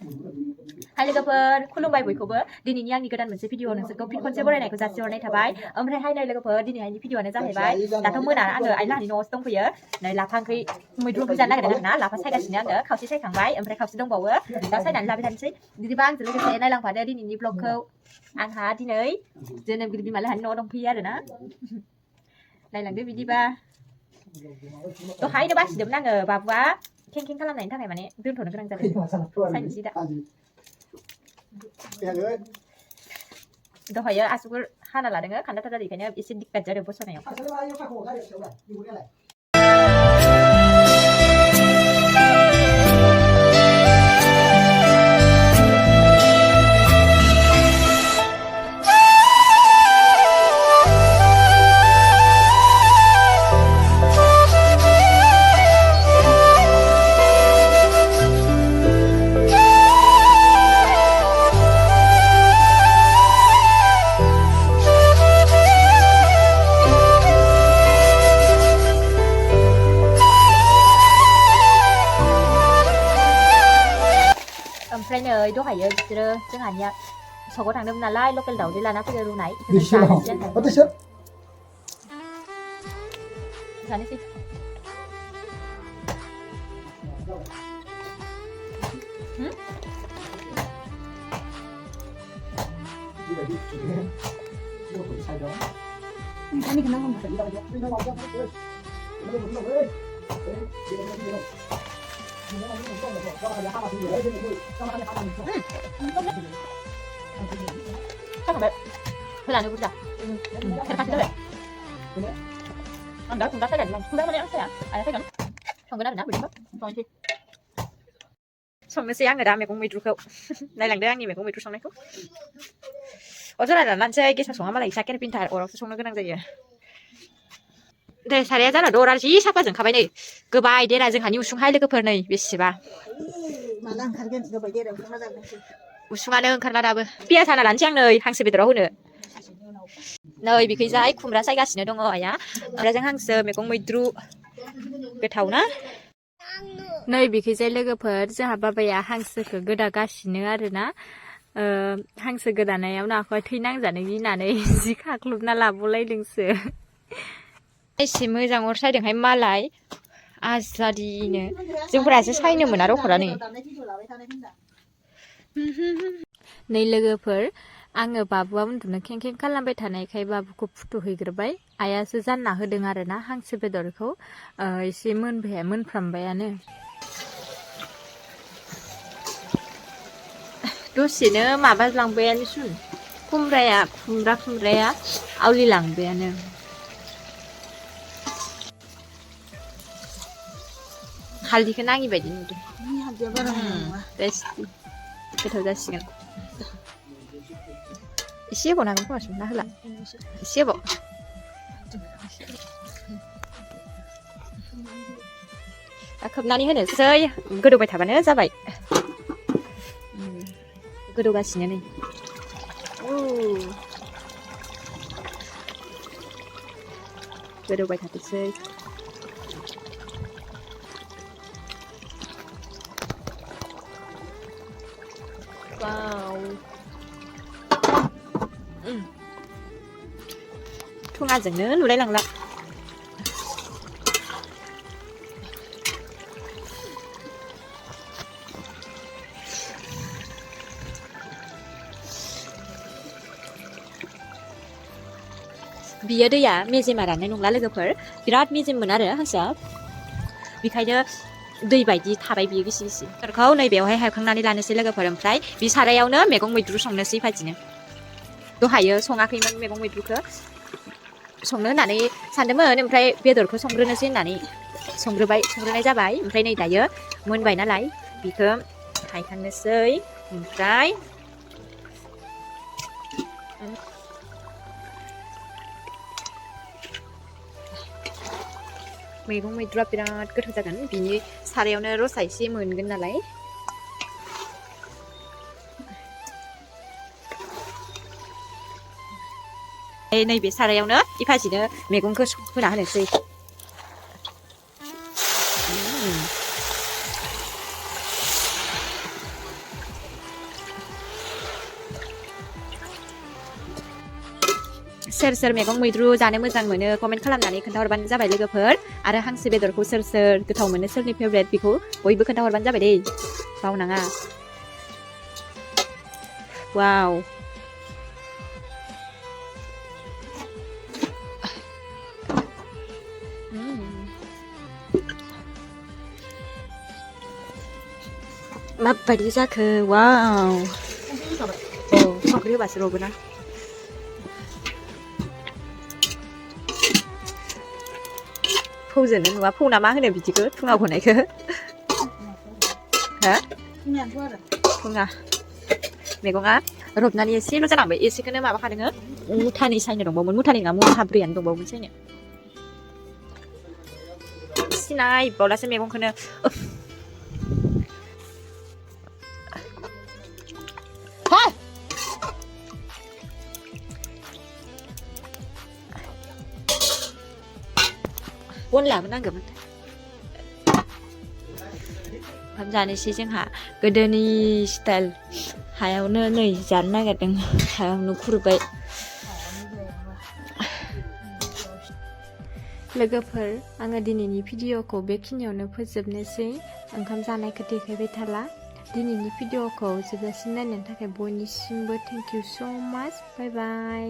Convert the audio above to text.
Hai लोगोफोर खुलुमबाय बयखौबो दिनैनि आंनि गोदान मोनसे भिडिअ नोंसोरखौ फिन खनसे बरायनायखौ जासिहरनाय थाबाय ओमफ्राय हाय नै लोगोफोर दिनैहायनि भिडिअआनो जाहैबाय दाथ' मोना आङो आइ लाहानि न'आवसो दंफैयो नै लाफा ओंख्रि मैद्रु ओंख्रि जानो नागिरदों आरोना लाफा सायगासिनो आङो खावसे सायखांबाय ओमफ्राय खावसे दंबावो दा सायनानै लाबाय थानोसै बिदिबा आंजों लोगोसे नायलांफादो दिनैनि ब्लगखौ आंहा दिनै जोनोमगिरि बिमा लाहानि न'आव दंफैयो आरोना नायलांदो बिदिबा दहायनो बासिदोंमोन आङो बाबुआ खें खालामनायनि थाखाय माने दोनथ'नो गोनां जादों सायनोसै दा दहायो आसुगुर हाना लादों खान्दाथार जादों बेखायनो एसे दिक्कत जादों बसनायाव ओमफ्राय नै दहायो बिसोरो जोंहानिया सकआव थांदोंमोन नालाय लकेल दाउदै लाना फैयो रुनाय जानोसै 잠깐만 별로 안 해보자 같이 그래 나 둘 다 살이 아니라 둘다 그냥 살이야 아야 살이 정근하면 우리가 정치 संनोसै आङो दा मैगं मैद्रुखौ नायलांदो आंनि मैगं मैद्रु संनायखौ अजरा लानसै गेसाव सङा मालाय साकेर पिन्टार अरावसो संनो गोनां जायो दे साराया जाना दर आरो जि साफा जोंखाबाय नै गोबाय देरा जोंहानि उसुंहाय लोगोफोर नै बेसेबा माला ओंखारगोन गोबाय देराव संना जागोनसै उसुङानो ओंखारला दाबो पियास हाना लानसै आं नै हांसो बेदराव होनो नै बिखैजाय खुमब्रा सायगासिनो दङ आइया खुमब्राजों हांसो मैगं मैद्रु गोथाव ना नै बिखैजाय लोगोफोर जोंहा बाबाया हांसोखौ गोदागासिनो आरोना हांसो गोदानायाव नाखौ थै नांजानो गिनानै जि खाख्लुबना लाबोलायदोंसो एसे मोजां अर सायदोंहाय मालाय आजादिनो जोंफोरासो सायनो मोना रखरा नै लोगोफोर आङो बाबुआ उन्दुनो खें खालामबाय थानायखाय बाबुखौ फुथुहैग्रोबाय आइयासो जानना होदों आरोना हांसो बेदरखौ एसे मोनफ्रामबायानो दसेनो माबालांबायानो सुन खुमब्राया आवलिलांबायानो हालदैखौ नाङि बायदि नुदों गोथाव जासिगोन एसे होबावनांगोन खोमा संना होला एसे होबाव खोबनानै होनोसै गोदौबाय थाबानो जाबाय गोदौगासिनो नै गोदौबाय थाथोंसै थुङाजोंनो नुलायलांला बियो दैया मेजेमा राननाय नंला लोगोफोर बिराद मेजेममोन आरो हांसोआ बेखायनो दै बायदि थाबाय बियो गिसि बेदरखौ नैबेयावहाय हायखांनानै लानोसै लोगोफोर ओमफ्राय बे सारायावनो मैगं मैद्रु संनोसै फाजिनो दहायो सङाखैमोन मैगं मैद्रुखौ संनो होननानै सानदोंमोन ओमफ्राय बेदरखौ संग्रोनोसै होननानै संग्रोनाय जाबाय ओमफ्राय नै दायो मोनबाय नालाय बेखौ हायखांनोसै ओमफ्राय मैगं मैद्रुआ बिराद गोथाव जागोन बिनि सारायावनो रसा एसे मोनगोन नालाय नैबे सारायावनो इफाजिनो मैगंखौ होना होनोसै सोर सोर मैगं मैद्रु जानो मोजां मोनो कमेन्ट खालामनानै खोन्थाहरबानो जाबाय लोगोफोर आरो हांसो बेदरखौ सोर सोर गोथाव मोनो सोरनि फेभरेट बेखौ बयबो खोन्थाहरबानो जाबाय दै बावनाङा वाव माबायदि जाखो वाव औ संख्रि होबासो रबोना फौजोनो नुवा फौना मा होनो बिदिखौ थुङा गनायखौ हो थुङा मैगङा रबनानै एसेल' जालांबाय एसेखौनो माबाखादोङो मुथानै सायनो दंबावोमोन मुथानै नङा मुथाब्रैयानो दंबावोमोन सायनो सिनाय बावलासो मैगंखौनो बन लाबोनांगौमोन ओंखाम जानोसै जोंहा गोदोनि स्टाइल हायावनो नै जानो नागिरदों हायावनो खुरबाय लोगोफोर आङो दिनैनि भिडिअखौ बेखिनियावनो फोजोबनोसै ओंखाम जानायखौ देखायबाय थाला दिनैनि भिडिअखौ जोबजासिम नायनायनि थाखाय बयनिसिमबो थेंक इउ स' माच बाय बाय